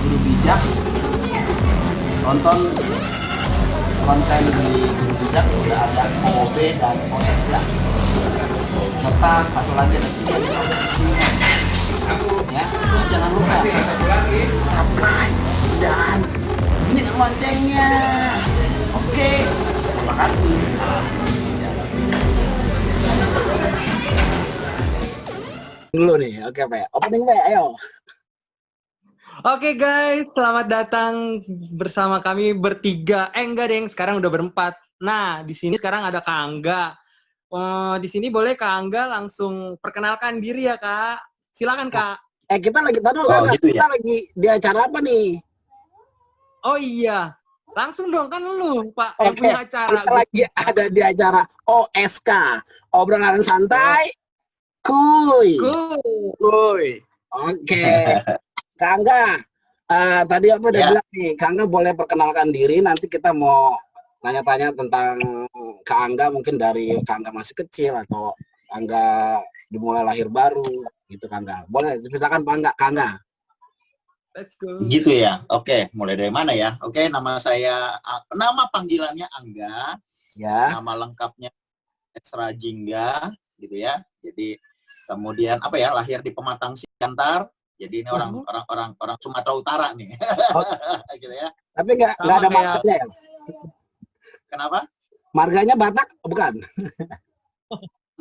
Guru Bijak, nonton konten di Guru Bijak udah ada OOB dan OSK, serta satu lagi ada 3 sini ya. Terus jangan lupa subscribe dan bunyikan loncengnya. Oke, terima kasih. Dulu nih, oke Pak, opening Pak, ayo. Oke guys, selamat datang bersama kami bertiga. Enggak deng, sekarang udah berempat. Nah, di sini sekarang ada Kak Angga. Di sini boleh Kak Angga langsung perkenalkan diri ya Kak. Silakan Kak. Kita lagi tadi gitu kita ya? lagi di acara apa nih? Oh iya, langsung dong, kan lu Pak yang Oke, punya acara. kita lagi ada di acara OSK, obrolan santai, kuy. Kuy. Oke, Kak Angga, tadi apa udah bilang nih, Kak Angga boleh perkenalkan diri, nanti kita mau tanya-tanya tentang Kak Angga, mungkin dari Kak Angga masih kecil atau Kak Angga dimulai lahir baru, gitu Kak Angga. Boleh, silakan Pak Angga, Kak Angga. Let's go. Gitu ya. Oke, mulai dari mana ya? Oke, nama panggilannya Angga. Ya. Nama lengkapnya Esra Jingga, gitu ya. Jadi kemudian apa ya? Lahir di Pematang Siantar. Jadi ini orang Sumatera Utara nih. Gitu ya. Tapi nggak ada marganya ya? Kenapa? Marganya Batak bukan?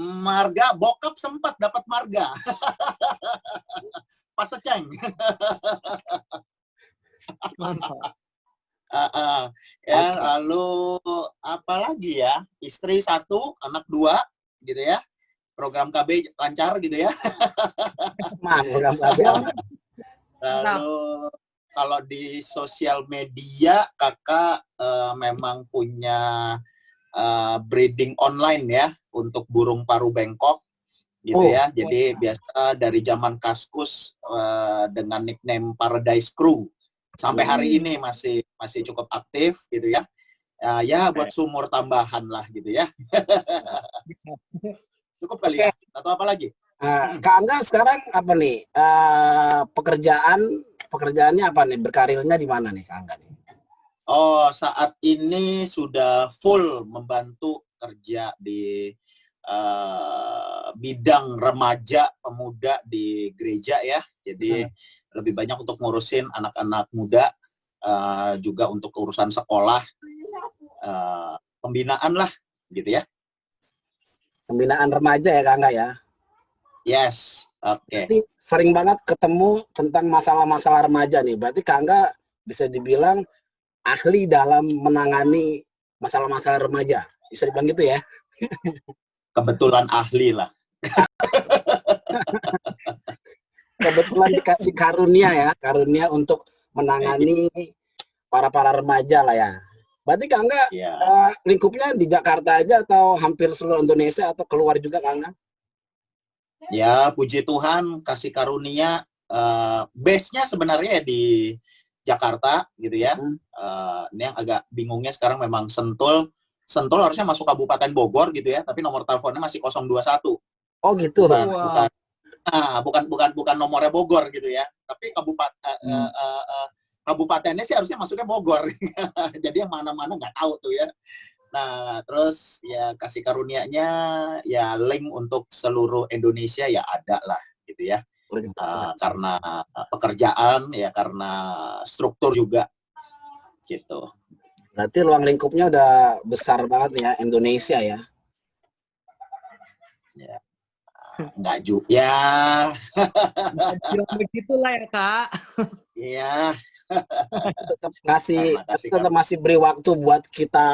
Marga, bokap sempat dapat marga. Pas seceng. Mantap. Ya, lalu apa lagi ya? Istri 1, anak 2, gitu ya. Program KB lancar gitu ya. Program KB. Lalu kalau di sosial media kakak memang punya breeding online ya untuk burung paru bengkok gitu ya. Jadi biasa dari zaman Kaskus dengan nickname Paradise Crew sampai hari ini masih cukup aktif gitu ya. Ya buat sumur tambahan lah gitu ya. Cukup kali ya. Atau apa lagi? Kak Angga sekarang apa nih? Pekerjaannya apa nih? Berkarirnya di mana nih Kak Angga nih? Oh, saat ini sudah full membantu kerja di bidang remaja pemuda di gereja ya. Jadi lebih banyak untuk ngurusin anak-anak muda, juga untuk urusan sekolah, pembinaan lah gitu ya. Pembinaan remaja ya Kak Angga ya? Yes, oke. Berarti sering banget ketemu tentang masalah-masalah remaja nih. Berarti Kak Angga bisa dibilang ahli dalam menangani masalah-masalah remaja. Bisa dibilang gitu ya? Kebetulan ahli lah. Kebetulan dikasih karunia untuk menangani para remaja lah ya. Berarti Kak Angga lingkupnya di Jakarta aja atau hampir seluruh Indonesia atau keluar juga Kak Angga? Ya, puji Tuhan kasih karunia. Base-nya sebenarnya di Jakarta gitu ya. Ini yang agak bingungnya sekarang memang Sentul harusnya masuk Kabupaten Bogor gitu ya, tapi nomor teleponnya masih 021. Oh gitu. Bukan nomornya Bogor gitu ya. Tapi kabupatennya sih harusnya masuknya Bogor. Jadi yang mana-mana nggak tahu tuh ya. Nah, terus ya kasih karunianya ya link untuk seluruh Indonesia ya ada lah gitu ya. Karena pekerjaan ya, karena struktur juga gitu. Berarti ruang lingkupnya udah besar banget ya, Indonesia ya. Ya. Enggak juga ya. Begitulah ya Kak. Iya. tetap masih beri waktu buat kita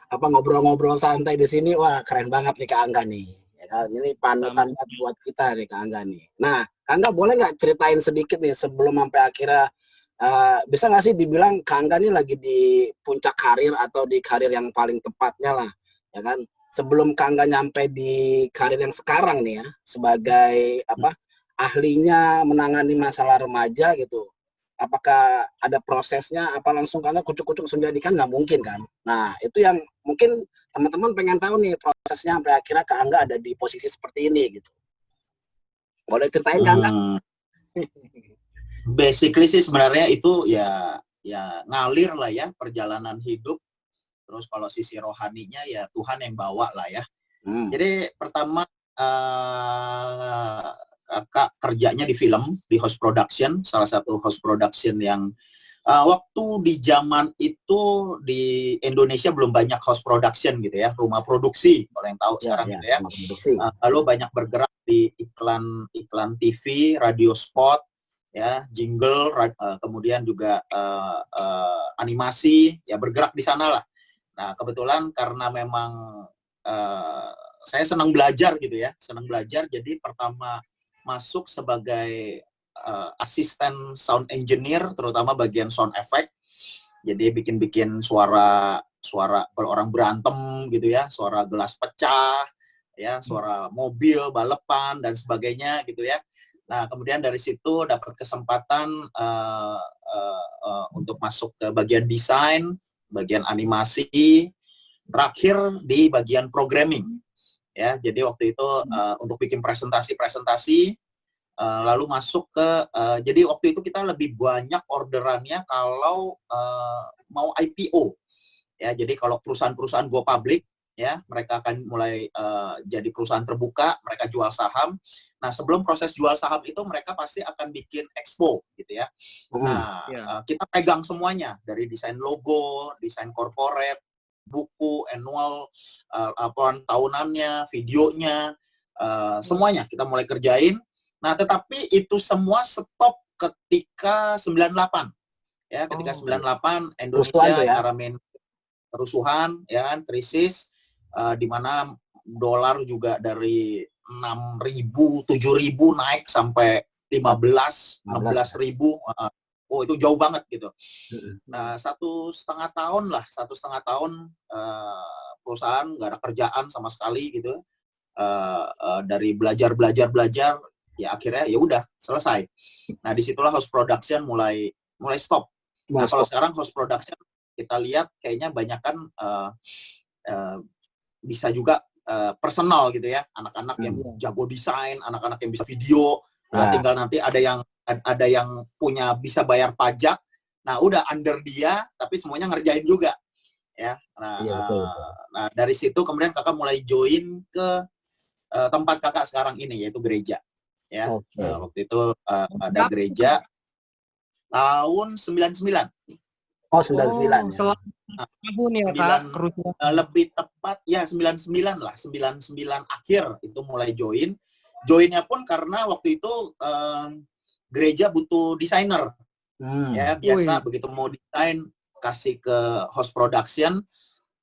ngobrol-ngobrol santai di sini. Wah, keren banget nih Kak Angga nih. Ya kan, ini panutan buat kita nih Kak Angga nih. Nah, Kak Angga boleh nggak ceritain sedikit nih sebelum sampai akhirnya bisa nggak sih dibilang Kak Angga nih lagi di puncak karir atau di karir yang paling tepatnya lah, ya kan? Sebelum Kak Angga nyampe di karir yang sekarang nih ya, sebagai ahlinya menangani masalah remaja gitu. Apakah ada prosesnya, apa langsung Kak Angga kucuk-kucuk langsung jadikan? Nggak mungkin kan? Nah, itu yang mungkin teman-teman pengen tahu nih prosesnya sampai akhirnya Kak Angga ada di posisi seperti ini gitu. Boleh ceritain Kak Angga? Basically sih sebenarnya itu ya ngalir lah ya, perjalanan hidup. Terus kalau sisi rohaninya ya Tuhan yang bawa lah ya. Jadi pertama Kakak kerjanya di film, di host production, salah satu host production yang waktu di zaman itu di Indonesia belum banyak host production gitu ya, rumah produksi kalau yang tahu sekarang gitu ya. Lalu banyak bergerak di iklan TV, radio spot, ya, jingle, kemudian juga animasi, ya bergerak di sana lah. Nah kebetulan karena memang saya senang belajar gitu ya, jadi pertama masuk sebagai asisten sound engineer, terutama bagian sound effect. Jadi bikin suara kalau orang berantem gitu ya, suara gelas pecah, ya, suara mobil balapan dan sebagainya gitu ya. Nah kemudian dari situ dapat kesempatan untuk masuk ke bagian desain, bagian animasi, terakhir di bagian programming. Ya, jadi waktu itu untuk bikin presentasi, lalu masuk ke, jadi waktu itu kita lebih banyak orderannya kalau mau IPO. Ya, jadi kalau perusahaan-perusahaan go public, ya, mereka akan mulai jadi perusahaan terbuka, mereka jual saham. Nah, sebelum proses jual saham itu mereka pasti akan bikin expo, gitu ya. Nah, kita pegang semuanya dari desain logo, desain corporate, buku, annual, laporan tahunannya, videonya, semuanya kita mulai kerjain. Nah, tetapi itu semua stop ketika 98. Ya, ketika 98 Indonesia ngalamin kerusuhan, ya kan, krisis, di mana dolar juga dari 6.000, 7.000 naik sampai 16.000. Oh, itu jauh banget gitu. Nah, 1,5 tahun perusahaan nggak ada kerjaan sama sekali gitu. Dari belajar, ya akhirnya ya udah selesai. Nah, disitulah host production mulai stop. Nah, kalau sekarang host production kita lihat kayaknya banyak kan bisa juga personal gitu ya, anak-anak yang jago desain, anak-anak yang bisa video. Nah, tinggal nanti ada yang punya bisa bayar pajak. Nah, udah under dia, tapi semuanya ngerjain juga, ya. Nah, nah dari situ kemudian kakak mulai join ke tempat kakak sekarang ini, yaitu gereja, ya. Nah, waktu itu ada gereja tahun 99. Oh, 99. Tahun ya Kak, lebih tepat ya 99 lah, 99 akhir itu mulai join. Joinnya pun karena waktu itu gereja butuh desainer, ya biasa begitu mau desain kasih ke host production,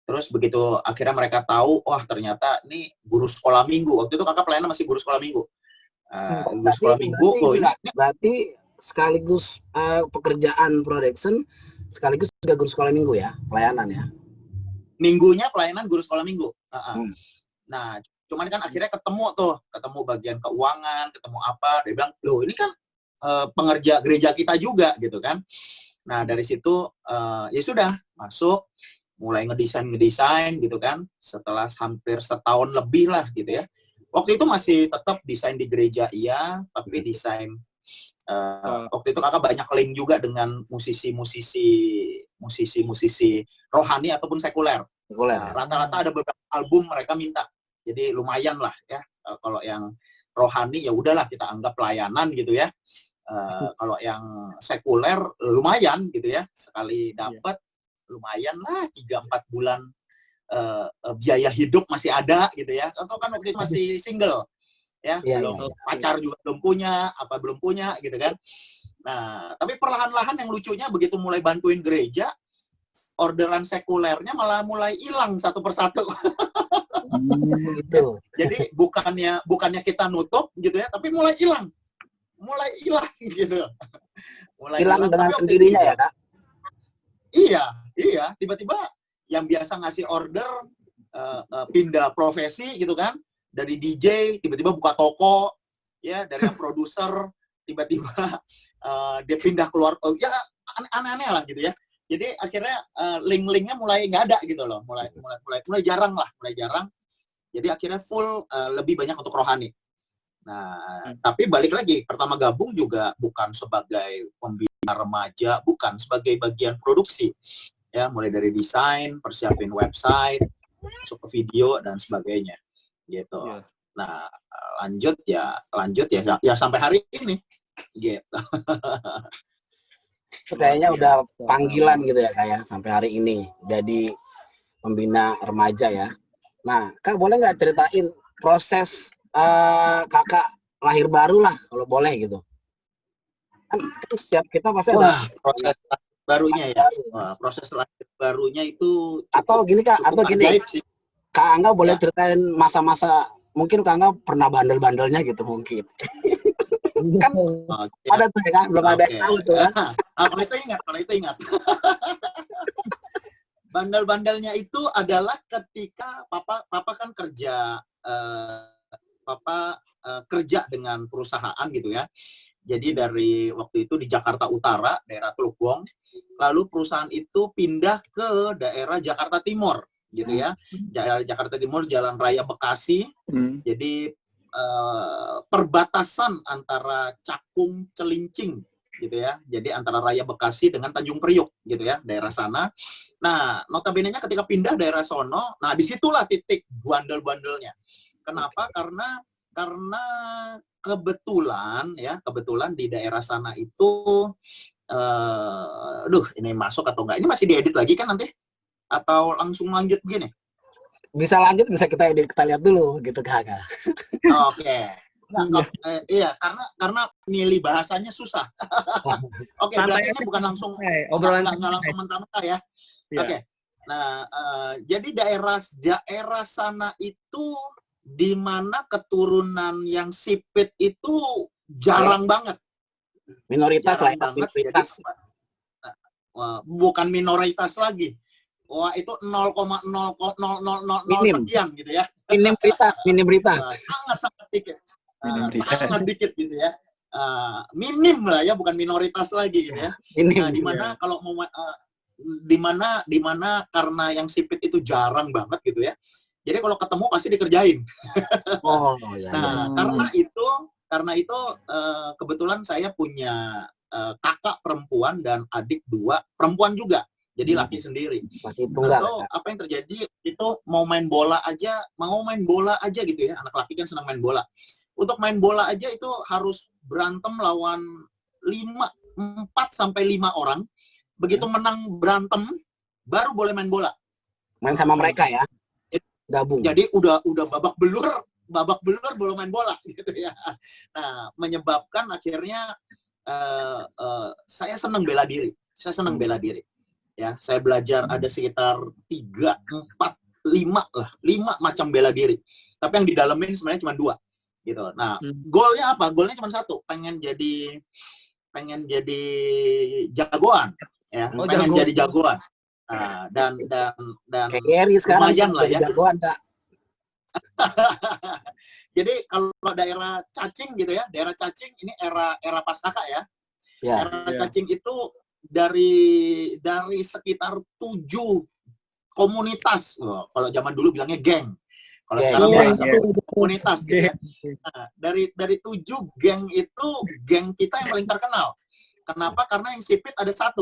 terus begitu akhirnya mereka tahu, wah ternyata ini guru sekolah minggu. Waktu itu kakak pelayanan masih guru sekolah minggu. Guru sekolah minggu, berarti sekaligus pekerjaan production, sekaligus juga guru sekolah minggu ya, pelayanan ya. Minggunya pelayanan guru sekolah minggu. Nah, cuman kan akhirnya ketemu bagian keuangan, ketemu apa, dia bilang, loh ini kan pengerja gereja kita juga gitu kan. Nah, dari situ ya sudah masuk, mulai ngedesain gitu kan, setelah hampir setahun lebih lah gitu ya. Waktu itu masih tetap desain di gereja iya, tapi desain waktu itu kakak banyak link juga dengan musisi rohani ataupun sekuler. Rata-rata ada beberapa album mereka minta. Jadi lumayan lah ya. Kalau yang rohani ya udahlah kita anggap pelayanan gitu ya. Kalau yang sekuler lumayan gitu ya. Sekali dapat lumayan lah 3-4 bulan biaya hidup masih ada gitu ya. Atau kan waktu itu masih single. Ya, pacar juga belum punya gitu kan. Nah, tapi perlahan-lahan yang lucunya begitu mulai bantuin gereja, orderan sekulernya malah mulai hilang satu persatu. Gitu. Jadi bukannya kita nutup gitu ya, tapi mulai hilang gitu. Mulai hilang dengan sendirinya ya Kak? Iya, tiba-tiba yang biasa ngasih order pindah profesi gitu kan. Dari DJ tiba-tiba buka toko, ya, dari yang produser tiba-tiba dia pindah keluar, ya aneh-aneh lah gitu ya. Jadi akhirnya link-linknya mulai nggak ada gitu loh, mulai jarang. Jadi akhirnya full lebih banyak untuk rohani. Nah, tapi balik lagi, pertama gabung juga bukan sebagai pembina remaja, bukan sebagai bagian produksi. Ya, mulai dari desain, persiapin website, masuk ke video dan sebagainya. Gitu. Iya. Nah, lanjut ya sampai hari ini. Gitu. Itu kayaknya udah panggilan gitu ya kayak sampai hari ini jadi pembina remaja ya. Nah, Kak boleh nggak ceritain proses kakak lahir baru lah kalau boleh gitu. Kan setiap kita pasti ada Proses barunya ya. Wah, proses lahir barunya itu atau gini Kak, atau gini. sih. Kak Angga boleh ceritain masa-masa mungkin Kak Angga pernah bandel-bandelnya gitu mungkin. Kan ada tuh ya kan, belum ada yang tahu tuh kan. Kalau itu ingat. Bandel-bandelnya itu adalah ketika papa kan kerja kerja dengan perusahaan gitu ya. Jadi dari waktu itu di Jakarta Utara, daerah Teluk Gong, lalu perusahaan itu pindah ke daerah Jakarta Timur gitu ya. Daerah Jakarta Timur, Jalan Raya Bekasi. Jadi perbatasan antara Cakung Celincing gitu ya. Jadi antara Raya Bekasi dengan Tanjung Priok gitu ya, daerah sana. Nah, notabene-nya ketika pindah daerah sono, nah disitulah titik bandel-bandelnya. Kenapa? Karena kebetulan di daerah sana itu ini masuk atau enggak? Ini masih diedit lagi kan nanti? Atau langsung lanjut begini? Bisa lanjut, bisa kita edit, kita lihat dulu gitu Kak. Oke. Iya, karena milih bahasanya susah. Oke, berarti ini bukan langsung obrolan nggak langsung mentah-mentah ya. Oke. Nah, jadi daerah sana itu di mana keturunan yang sipit itu jarang banget. Minoritas lah, minoritas. Bukan minoritas lagi. Wah, itu 0,0000 sekian gitu ya. Minim berita. Sangat dikit. Sangat dikit gitu ya. Minim lah ya, bukan minoritas lagi gitu ya. Nah, di mana kalau mau di mana karena yang sipit itu jarang banget gitu ya. Jadi kalau ketemu pasti dikerjain. Nah, karena itu kebetulan saya punya kakak perempuan dan adik 2 perempuan juga. Jadi laki sendiri. So, apa yang terjadi itu mau main bola aja gitu ya. Anak laki kan senang main bola. Untuk main bola aja itu harus berantem lawan 4 sampai 5 orang. Begitu menang berantem baru boleh main bola. Main sama mereka ya. Gabung. Jadi udah babak belur belum main bola gitu ya. Nah, menyebabkan akhirnya saya senang bela diri. Ya, saya belajar ada sekitar 3, 4, 5 macam bela diri. Tapi yang didalemin sebenarnya cuma 2 gitu. Nah, goalnya apa? Goalnya cuma 1, pengen jadi jagoan ya, jadi jagoan. Nah, dan lumayan lah ya. Jagoan, Kak. Jadi kalau daerah Cacing gitu ya, daerah Cacing ini era pas kakak ya. Era Cacing itu dari sekitar 7 komunitas. Kalau zaman dulu bilangnya geng. Kalau sekarang komunitas gitu ya. Nah, dari 7 geng itu, geng kita yang paling terkenal. Kenapa? Karena yang sipit ada 1.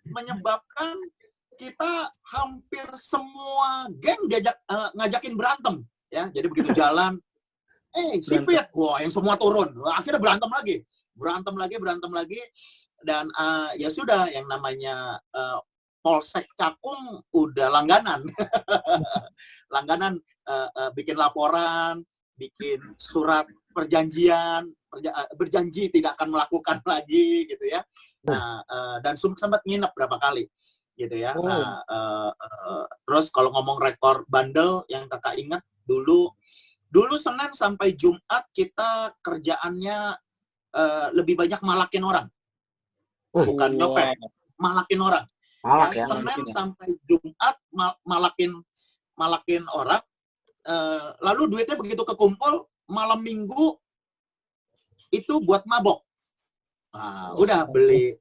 Menyebabkan kita hampir semua geng ngajakin berantem ya. Jadi begitu jalan sipit, wah yang semua turun. Akhirnya berantem lagi dan ya sudah, yang namanya Polsek Cakung udah langganan. Bikin laporan, bikin surat perjanjian, berjanji tidak akan melakukan lagi gitu ya. Nah, dan sempat nginep berapa kali gitu ya. Nah, terus kalau ngomong rekor bandel yang kakak ingat, dulu Senin sampai Jumat kita kerjaannya lebih banyak malakin orang, bukan nyopet, malakin orang. Senin sampai Jumat malakin orang. Lalu duitnya begitu kekumpul, malam Minggu itu buat mabok. Nah, udah beli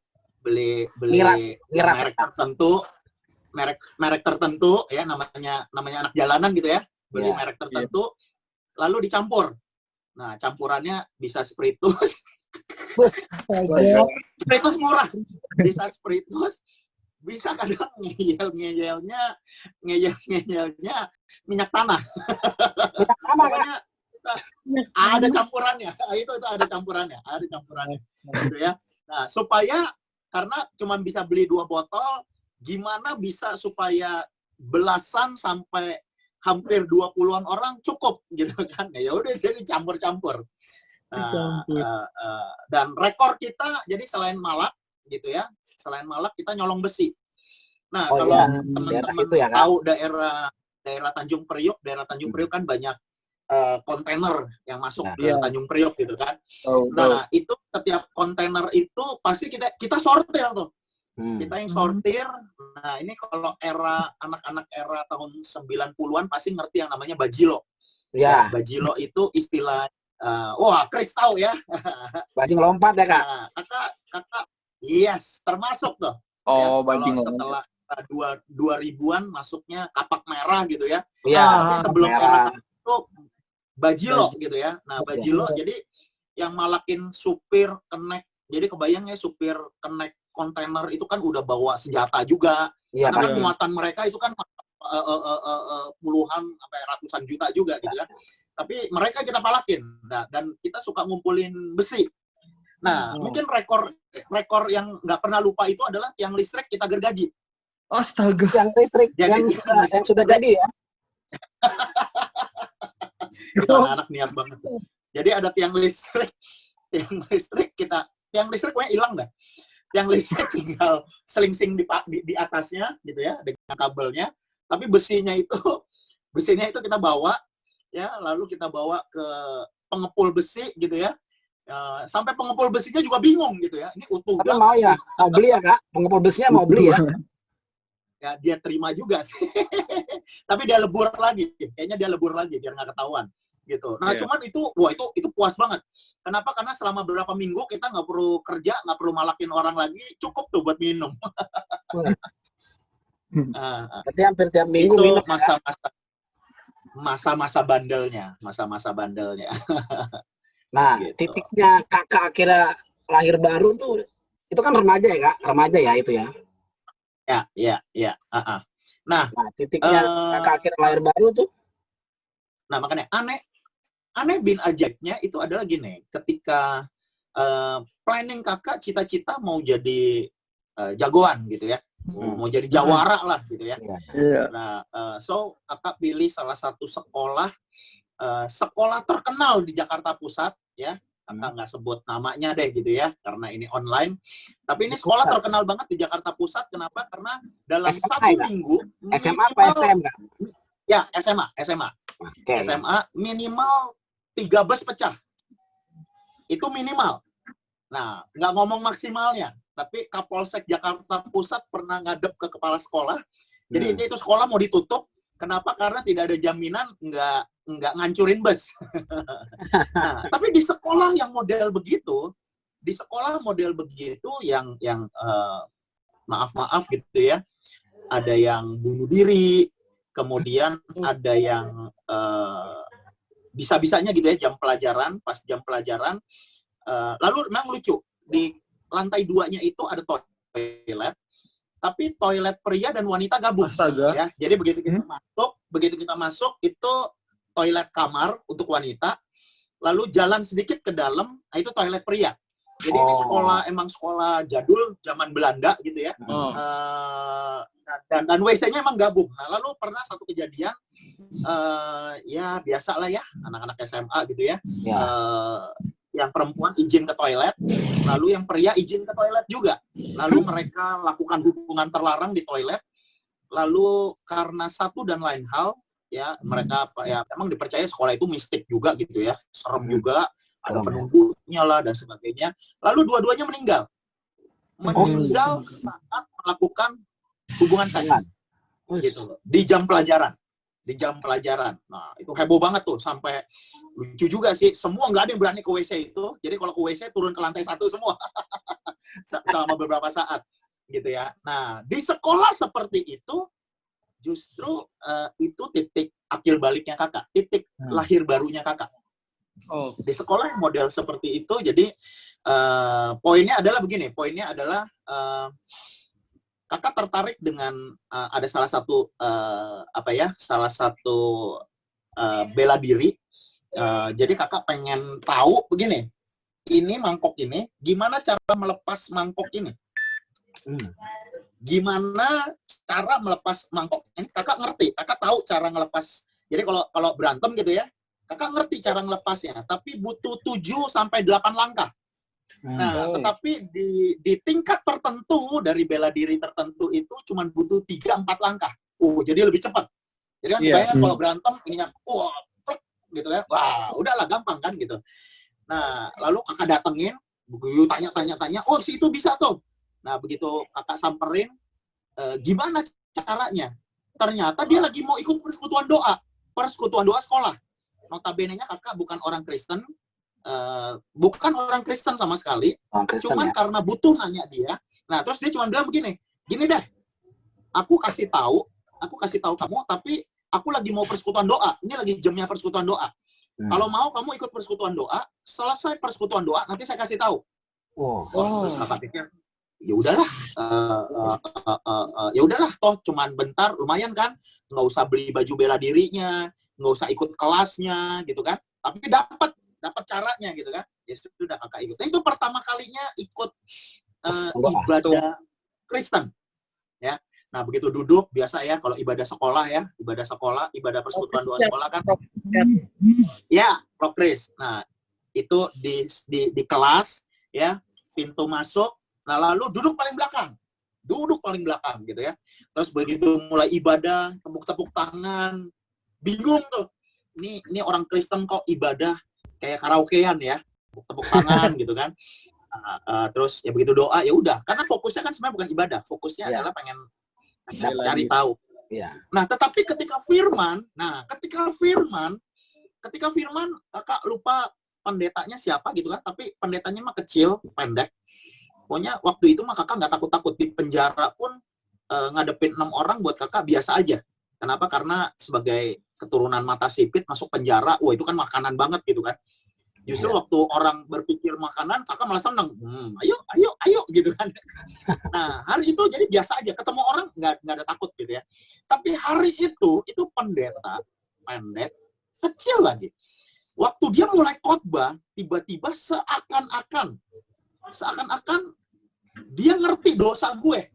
merek tertentu ya, namanya anak jalanan gitu ya, beli merek tertentu. lalu dicampur. Nah, campurannya bisa spiritus. Spiritus murah. Bisa spiritus, bisa kadang ngeyel-ngeyelnya minyak tanah. Pokoknya ada campurannya. Itu ada campurannya, gitu ya. Nah, supaya karena cuma bisa beli 2 botol, gimana bisa supaya belasan sampai hampir 20-an orang cukup gitu kan. Ya udah jadi campur-campur. Dan rekor kita jadi selain malak gitu ya. Selain malak kita nyolong besi. Nah, kalau teman-teman ya, tahu daerah Tanjung Priok kan banyak kontainer yang masuk ke Tanjung Priok gitu kan. Nah, itu setiap kontainer itu pasti kita sortir tuh. Kita yang sortir. Nah, ini kalau anak-anak era tahun 90-an pasti ngerti yang namanya bajilo. Ya. Bajilo itu istilah wah, Chris tahu ya. Bajing lompat ya, Kak? Nah, kakak yes, termasuk tuh. Oh, ya, bajing setelah 2000-an masuknya kapak merah gitu ya. Iya. Tapi sebelum era itu bajilo gitu ya. Nah, bajilo jadi yang malakin supir kenek. Jadi kebayangnya supir kenek kontainer itu kan udah bawa senjata juga. Iya, karena kan muatan mereka itu kan puluhan sampai ratusan juta juga gitu kan. Tapi mereka kita palakin. Nah, dan kita suka ngumpulin besi. Nah, mungkin rekor yang nggak pernah lupa itu adalah tiang listrik kita gergaji. Astaga. Yang listrik yang sudah jadi ya. Itu anak-anak niat banget. Jadi ada tiang listrik pokoknya hilang dah. Tiang listrik tinggal selingsing di atasnya gitu ya dengan kabelnya. Tapi besinya itu kita bawa ya, lalu kita bawa ke pengepul besi gitu ya. Sampai pengepul besinya juga bingung gitu ya. Ini utuh. Tapi mau beli ya, Kak? Pengepul besinya mau beli ya? Ya dia terima juga sih. Tapi dia lebur lagi. Kayaknya dia lebur lagi biar nggak ketahuan gitu. Nah, cuman itu puas banget. Kenapa? Karena selama beberapa minggu kita nggak perlu kerja, nggak perlu malakin orang lagi, cukup tuh buat minum. Berarti hampir tiap minggu itu minum. masa-masa bandelnya. Nah, gitu. titiknya kakak akhirnya lahir baru tuh, itu kan remaja ya, Kak? Remaja ya itu ya? Ya. Nah, titiknya kakak akhirnya lahir baru tuh? Nah, makanya aneh bin ajaibnya itu adalah gini, ketika planning kakak cita-cita mau jadi jagoan gitu ya, mau jadi jawara lah gitu ya. Nah, so kakak pilih salah satu sekolah terkenal di Jakarta Pusat ya. Kakak nggak sebut namanya deh gitu ya, karena ini online. Tapi ini sekolah terkenal banget di Jakarta Pusat. Kenapa? Karena dalam SMA, satu minggu SMA apa SM, Kak? Ya, SMA. Okay. SMA minimal 3 bus pecah. Itu minimal. Nah, nggak ngomong maksimalnya, tapi Kapolsek Jakarta Pusat pernah ngadep ke kepala sekolah. Jadi itu sekolah mau ditutup. Kenapa? Karena tidak ada jaminan nggak ngancurin bus. Nah, tapi di sekolah yang model begitu, yang maaf gitu ya, ada yang bunuh diri, kemudian ada yang bisa-bisanya gitu ya pas jam pelajaran. Lalu memang lucu, di lantai 2-nya itu ada toilet, tapi toilet pria dan wanita gabung. Astaga. Ya, jadi begitu kita masuk itu toilet kamar untuk wanita, lalu jalan sedikit ke dalam, nah itu toilet pria. Jadi ini sekolah jadul zaman Belanda gitu ya. Dan WC-nya emang gabung. Nah, lalu pernah satu kejadian, ya biasa lah ya, anak-anak SMA gitu ya. Yang perempuan izin ke toilet, lalu yang pria izin ke toilet juga. Lalu mereka lakukan hubungan terlarang di toilet. Lalu karena satu dan lain hal, ya mereka ya memang dipercaya sekolah itu mistik juga gitu ya, serem juga, ada penunggunya lah dan sebagainya. Lalu dua-duanya meninggal saat melakukan hubungan seks gitu loh, di jam pelajaran. Nah, itu heboh banget tuh, sampai lucu juga sih, semua nggak ada yang berani ke WC itu. Jadi kalau ke WC turun ke lantai 1 semua selama beberapa saat gitu ya. Nah, di sekolah seperti itu justru itu titik akil baliknya kakak, titik lahir barunya kakak. Oh. Di sekolah model seperti itu, jadi poinnya adalah begini, kakak tertarik dengan ada salah satu bela diri. Jadi kakak pengen tahu begini, ini mangkok ini, gimana cara melepas mangkok ini? Gimana cara melepas mangkok ini? Kakak ngerti, kakak tahu cara ngelepas. Jadi kalau berantem gitu ya, kakak ngerti cara ngelepasnya, tapi butuh 7-8 langkah. Nah, tetapi di tingkat tertentu dari bela diri tertentu itu cuma butuh 3-4 langkah. Jadi lebih cepat. Jadi kan bayangkan kalau berantem ininya gitu ya. Wah, udahlah gampang kan gitu. Nah, lalu kakak datengin, tanya, oh si itu bisa tuh. Nah, begitu kakak samperin, gimana caranya? Ternyata dia lagi mau ikut persekutuan doa sekolah. Notabene-nya kakak bukan orang Kristen, sama sekali, cuman karena butuh nanya dia. Nah, terus dia cuma bilang begini deh, aku kasih tahu kamu, tapi aku lagi mau persekutuan doa. Ini lagi jamnya persekutuan doa. Kalau mau kamu ikut persekutuan doa, selesai persekutuan doa nanti saya kasih tahu. Terus kakak pikir, ya udahlah, toh cuman bentar, lumayan kan, nggak usah beli baju bela dirinya, nggak usah ikut kelasnya gitu kan, tapi dapat caranya gitu kan. Ya sudah kakak ikut. Nah, itu pertama kalinya ikut ibadah Kristen ya. Nah, begitu duduk biasa ya, kalau ibadah sekolah, ibadah persekutuan doa sekolah kan ya, Prokris. Nah, itu di kelas ya, pintu masuk, nah lalu duduk paling belakang gitu ya. Terus begitu mulai ibadah, tepuk tangan, bingung tuh, ini orang Kristen kok ibadah kayak karaokean ya, tepuk tangan gitu kan. Terus ya begitu doa, ya udah, karena fokusnya kan sebenarnya bukan ibadah, fokusnya adalah pengen cari tahu. Nah, tetapi ketika firman kakak lupa pendetanya siapa gitu kan, tapi pendetanya mah kecil, pendek. Pokoknya waktu itu mah kakak nggak takut-takut, di penjara pun ngadepin 6 orang buat kakak biasa aja. Kenapa? Karena sebagai keturunan mata sipit masuk penjara, itu kan makanan banget gitu kan. Justru waktu orang berpikir makanan, kakak malah seneng. Ayo gitu kan. Nah, hari itu jadi biasa aja, ketemu orang nggak ada takut gitu ya. Tapi hari itu pendeta pendek, kecil lagi. Waktu dia mulai khotbah, tiba-tiba seakan-akan dia ngerti dosa gue.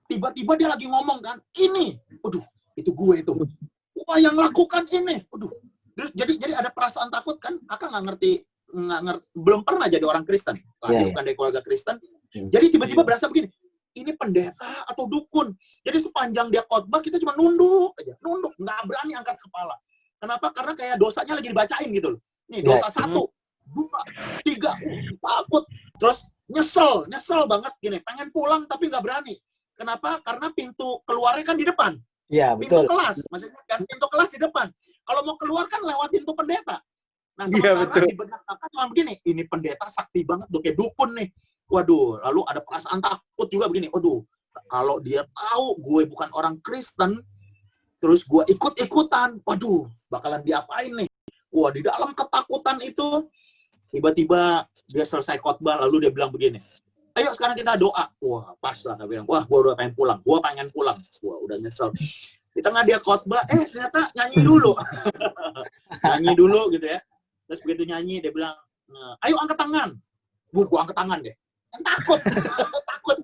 Tiba-tiba dia lagi ngomong kan, ini, itu gue itu. Wah, yang lakukan ini, Terus jadi ada perasaan takut kan, kakak nggak ngerti, belum pernah jadi orang Kristen, bukan dari keluarga Kristen. Jadi tiba-tiba berasa begini, ini pendeta atau dukun. Jadi sepanjang dia khotbah kita cuma nunduk, nggak berani angkat kepala. Kenapa? Karena kayak dosanya lagi dibacain gitu loh. Nih dosa 1, 2, 3, takut. Terus nyesel banget gini, pengen pulang tapi nggak berani. Kenapa? Karena pintu keluarnya kan di depan. Iya, betul. Pintu kelas, maksudnya kan pintu kelas di depan. Kalau mau keluar kan lewat pintu pendeta. Nah, sementara di benak kakak cuma begini, ini pendeta sakti banget, kayak dukun nih. Waduh, lalu ada perasaan takut juga begini. Kalau dia tahu gue bukan orang Kristen, terus gue ikut-ikutan, bakalan diapain nih? Wah, di dalam ketakutan itu, tiba-tiba dia selesai khotbah, lalu dia bilang begini, ayo sekarang kita doa. Wah, pas lah, dia bilang, gue udah pengen pulang. Wah, udah nyesel. Di tengah dia khotbah, ternyata nyanyi dulu. Nyanyi dulu gitu ya. Terus begitu nyanyi, dia bilang, ayo angkat tangan. Gue angkat tangan deh. Takut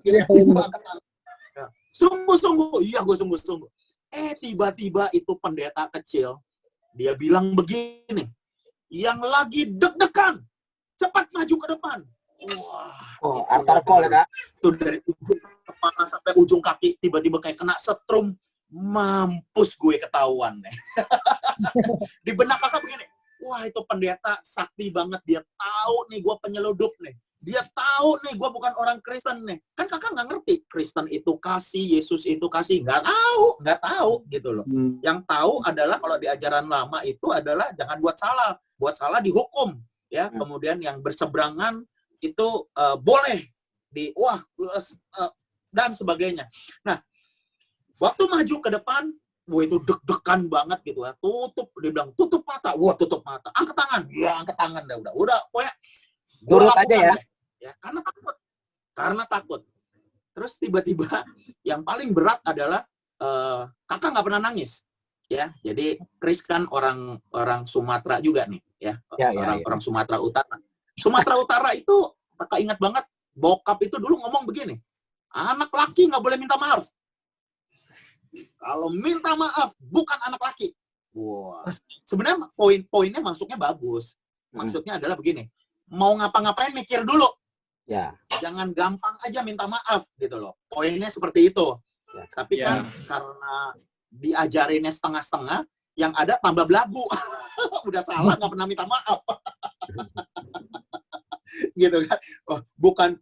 gitu. Gue angkat tangan. Sungguh-sungguh. Iya, gue sungguh-sungguh. Tiba-tiba itu pendeta kecil, dia bilang begini, yang lagi deg-degan, cepat maju ke depan. Wah, antar call ya, Kak. Itu dari ujung kepala sampai ujung kaki, tiba-tiba kayak kena setrum. Mampus gue ketahuan nih. Di benak kakak begini, wah itu pendeta sakti banget, dia tahu nih gue penyeludup nih, dia tahu nih gue bukan orang Kristen nih. Kan kakak nggak ngerti Kristen itu kasih, Yesus itu kasih, nggak tahu gitu loh. Yang tahu adalah kalau di ajaran lama itu adalah jangan buat salah dihukum ya. Kemudian yang berseberangan itu boleh dan sebagainya. Nah, waktu maju ke depan, Wah itu deg-degan banget gitu ya. Tutup, dia bilang tutup mata. Wah tutup mata. Angkat tangan. Ya angkat tangan dah udah. Pokoknya gua Nurut aja lakukan ya. deh. Ya, karena takut. Terus tiba-tiba yang paling berat adalah kakak nggak pernah nangis. Ya, jadi Chris kan orang Sumatera juga nih, ya, orang Sumatera Utara. Sumatera Utara itu kakak ingat banget, bokap itu dulu ngomong begini, anak laki nggak boleh minta maaf. Kalau minta maaf bukan anak laki. Wah, sebenarnya poin-poinnya masuknya bagus. Maksudnya adalah begini, mau ngapa-ngapain mikir dulu. Ya. Jangan gampang aja minta maaf gitu loh. Poinnya seperti itu. Ya, tapi kan karena diajarinnya setengah-setengah, yang ada tambah belagu. Udah salah nggak pernah minta maaf. Gitu kan. Oh,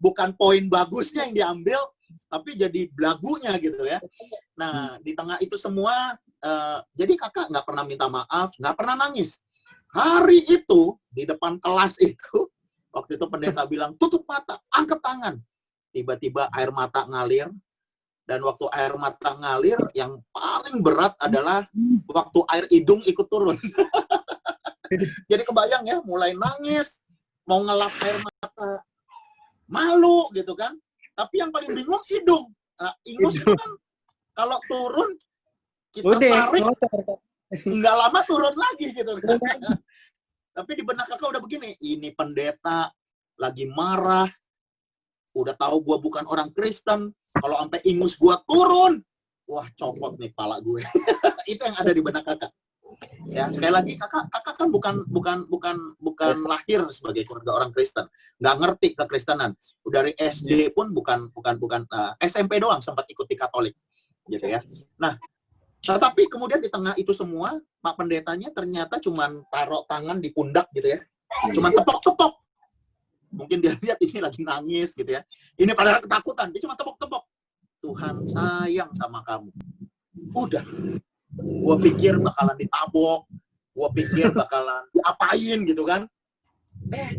bukan poin bagusnya yang diambil, tapi jadi belagunya gitu ya. Nah, di tengah itu semua, jadi kakak nggak pernah minta maaf, nggak pernah nangis. Hari itu, di depan kelas itu, waktu itu pendeta bilang, tutup mata, angkat tangan. Tiba-tiba air mata ngalir, dan waktu air mata ngalir, yang paling berat adalah waktu air hidung ikut turun. Jadi kebayang ya, mulai nangis, mau ngelap air mata, malu gitu kan. Tapi yang paling bingung hidung. Nah, ingus itu kan kalau turun kita tarik, nggak lama turun lagi gitu kan. Tapi di benak kakak udah begini, ini pendeta lagi marah, udah tahu gue bukan orang Kristen, kalau sampai ingus gue turun, wah copot nih pala gue. Itu yang ada di benak kakak. Ya, sekali lagi kakak kan bukan lahir sebagai keluarga orang Kristen, nggak ngerti kekristenan. Dari SD pun bukan SMP doang sempat ikut di Katolik, gitu ya. Nah, tapi kemudian di tengah itu semua, Pak Pendetanya ternyata cuman taruh tangan di pundak gitu ya, cuman tepok-tepok. Mungkin dia lihat ini lagi nangis gitu ya. Ini padahal ketakutan, dia cuma tepok-tepok. Tuhan sayang sama kamu. Udah. Gua pikir bakalan ditabok, gua pikir bakalan diapain gitu kan.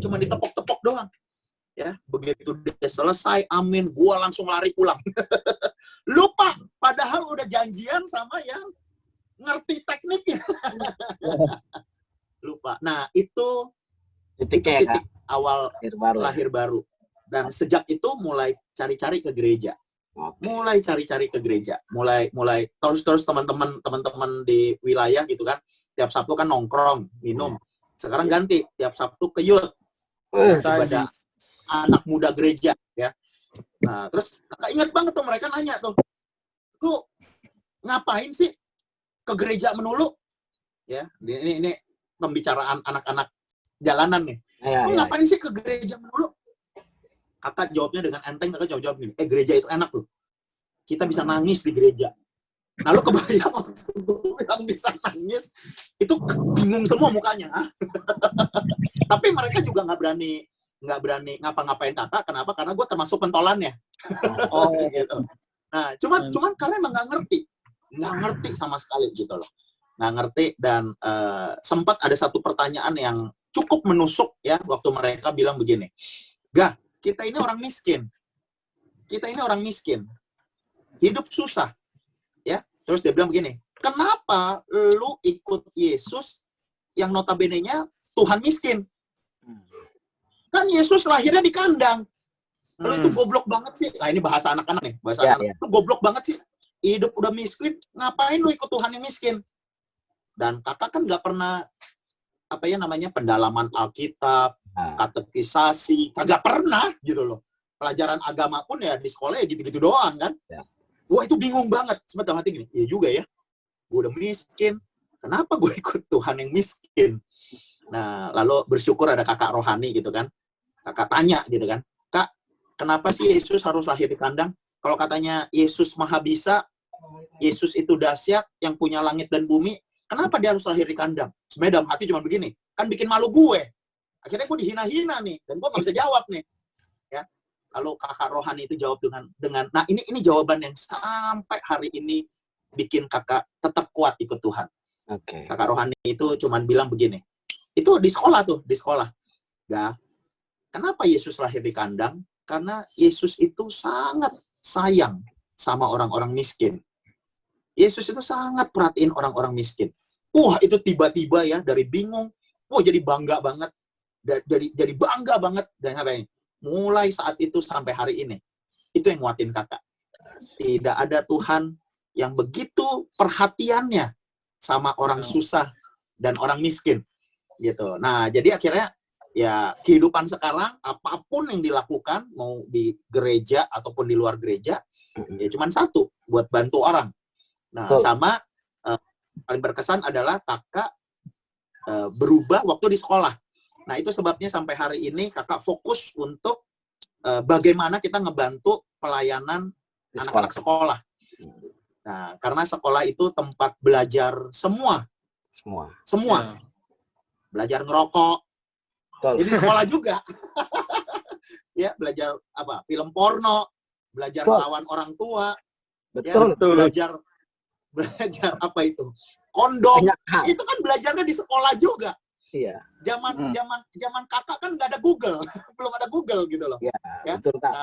Cuma ditepok-tepok doang. Ya, begitu dia selesai, amin, gua langsung lari pulang. Lupa, padahal udah janjian sama yang ngerti tekniknya. Lupa. Nah, itu titik awal lahir baru. Dan sejak itu mulai cari-cari ke gereja. Mulai cari-cari ke gereja, mulai terus teman-teman di wilayah gitu kan, tiap Sabtu kan nongkrong minum, sekarang ganti tiap Sabtu ke youth, ibadah anak muda gereja ya. Nah terus kakak ingat banget tuh mereka nanya tuh, lu ngapain sih ke gereja melulu ya, ini pembicaraan anak-anak jalanan nih, lu ngapain sih ke gereja melulu? Kakak jawabnya dengan enteng, kakak jawab gini, gereja itu enak loh. Kita bisa nangis di gereja. Lalu kebayang yang bisa nangis, itu bingung semua mukanya. Tapi mereka juga nggak berani ngapa-ngapain kakak. Kenapa? Karena gue termasuk pentolannya. Gitu. Nah, cuman karena emang nggak ngerti sama sekali gitu loh. Nggak ngerti, dan sempat ada satu pertanyaan yang cukup menusuk ya, waktu mereka bilang begini, Gah, kita ini orang miskin, hidup susah, ya. Terus dia bilang begini, kenapa lu ikut Yesus yang notabene-nya Tuhan miskin? Kan Yesus lahirnya di kandang. Lu itu goblok banget sih. Nah ini bahasa anak-anak nih, anak. Lu goblok banget sih. Hidup udah miskin, ngapain lu ikut Tuhan yang miskin? Dan kakak kan nggak pernah pendalaman Alkitab, katekisasi, kagak pernah gitu loh. Pelajaran agama pun ya di sekolah ya gitu-gitu doang kan. Wah itu bingung banget. Sebentar hati gini, iya juga ya. Gue udah miskin, kenapa gue ikut Tuhan yang miskin? Nah lalu bersyukur ada kakak rohani gitu kan. Kakak tanya gitu kan, Kak, kenapa sih Yesus harus lahir di kandang? Kalau katanya Yesus maha bisa, Yesus itu dahsyat yang punya langit dan bumi, kenapa dia harus lahir di kandang? Sebenarnya dalam hati cuma begini, kan bikin malu gue. Akhirnya gue dihina-hina nih, dan gue nggak bisa jawab nih. Ya, lalu kakak rohani itu jawab dengan nah ini jawaban yang sampai hari ini bikin kakak tetap kuat ikut Tuhan. Kakak rohani itu cuma bilang begini, itu di sekolah. Ya, kenapa Yesus lahir di kandang? Karena Yesus itu sangat sayang sama orang-orang miskin. Yesus itu sangat perhatiin orang-orang miskin. Wah, itu tiba-tiba ya dari bingung, wah jadi bangga banget. Jadi bangga banget dan apa ini? Mulai saat itu sampai hari ini. Itu yang nguatin kakak. Tidak ada Tuhan yang begitu perhatiannya sama orang susah dan orang miskin gitu. Nah, jadi akhirnya ya kehidupan sekarang apapun yang dilakukan mau di gereja ataupun di luar gereja ya cuman satu, buat bantu orang. Nah, sama paling berkesan adalah kakak berubah waktu di sekolah. Nah, itu sebabnya sampai hari ini kakak fokus untuk bagaimana kita ngebantu pelayanan anak-anak sekolah. Nah, karena sekolah itu tempat belajar semua. Ya. Belajar ngerokok. Jadi sekolah juga. Ya, belajar apa? Film porno, belajar melawan orang tua. Betul. Ya, belajar apa itu? Kondom. Itu kan belajarnya di sekolah juga. Iya. Zaman kakak kan nggak ada Google, belum ada Google gitu loh. Ya, ya? betul, Kak.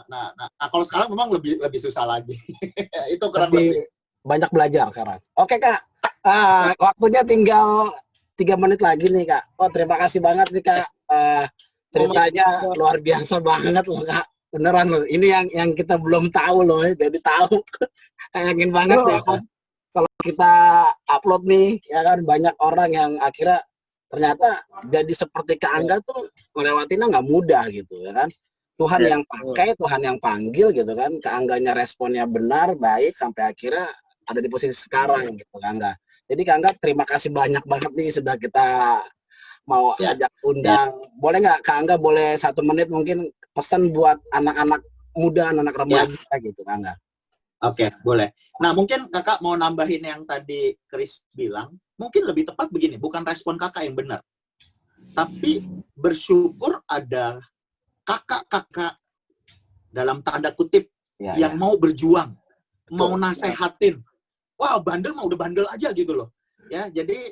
Nah, kalau sekarang memang lebih susah lagi. Itu kurang lebih banyak belajar sekarang. Oke, Kak. Waktunya tinggal 3 menit lagi nih, Kak. Oh, terima kasih banget nih, Kak. Ceritanya luar biasa banget loh, Kak. Beneran loh. Ini yang kita belum tahu loh. Jadi tahu. Yakin banget ya kan. Kalau kita upload nih, ya kan banyak orang yang akhirnya ternyata jadi seperti Kak Angga tuh melewatinya nggak mudah gitu ya kan. Tuhan yang pakai, Tuhan yang panggil gitu kan. Kak Angganya responnya benar, baik sampai akhirnya ada di posisi sekarang gitu Kak Angga. Jadi Kak Angga terima kasih banyak banget nih sudah kita mau ajak undang. Boleh nggak Kak Angga boleh 1 menit mungkin pesan buat anak-anak muda, anak-anak remaja gitu Kak Angga. Oke, boleh. Nah, mungkin kakak mau nambahin yang tadi Chris bilang, mungkin lebih tepat begini, bukan respon kakak yang benar. Tapi bersyukur ada kakak-kakak dalam tanda kutip yang mau berjuang, mau nasehatin. Wah, bandel mah udah bandel aja gitu loh. Ya, jadi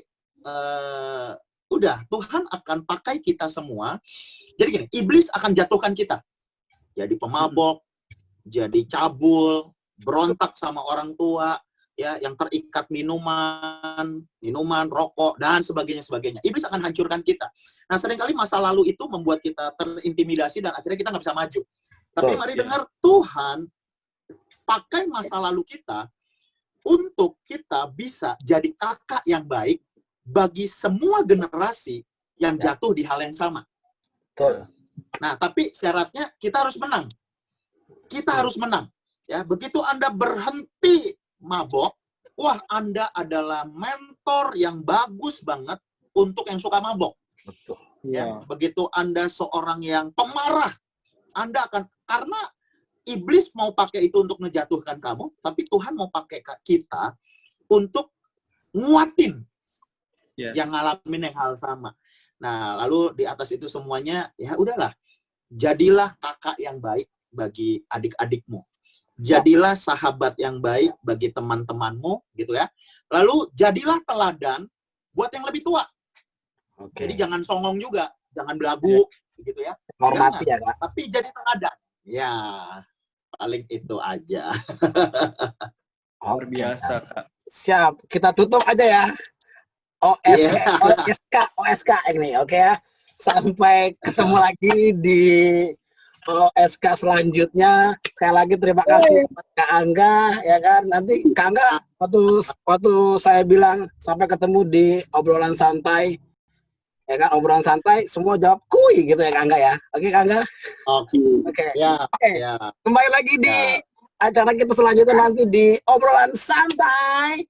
udah Tuhan akan pakai kita semua. Jadi gini, iblis akan jatuhkan kita. Jadi pemabok, jadi cabul, berontak sama orang tua, ya, yang terikat minuman, rokok dan sebagainya. Iblis akan hancurkan kita. Nah, seringkali masa lalu itu membuat kita terintimidasi dan akhirnya kita nggak bisa maju. Tapi mari dengar, Tuhan pakai masa lalu kita untuk kita bisa jadi kakak yang baik bagi semua generasi yang jatuh di hal yang sama. Nah, tapi syaratnya kita harus menang. Kita harus menang. Ya, begitu Anda berhenti mabok, wah Anda adalah mentor yang bagus banget untuk yang suka mabok. Betul. Ya, begitu Anda seorang yang pemarah, Anda akan, karena iblis mau pakai itu untuk ngejatuhkan kamu, tapi Tuhan mau pakai kita untuk nguatin yang ngalamin yang hal sama. Nah, lalu di atas itu semuanya, ya udahlah, jadilah kakak yang baik bagi adik-adikmu. Jadilah sahabat yang baik bagi teman-temanmu, gitu ya. Lalu jadilah teladan buat yang lebih tua. Jadi jangan songong juga, jangan belagu, gitu ya. Hormati ya, Kak. Tapi jadi teladan. Ya, paling itu aja. Luar biasa, Kak. Siap, kita tutup aja ya. OSK ini, oke ya. Sampai ketemu lagi di OSK selanjutnya. Sekali lagi terima kasih Kak Angga, ya kan. Nanti Kak Angga waktu saya bilang sampai ketemu di obrolan santai, ya kan, obrolan santai semua jawab kuy gitu ya Kak Angga ya. Oke Kak Angga. Oke. Ya. Kembali lagi di acara kita selanjutnya nanti di obrolan santai.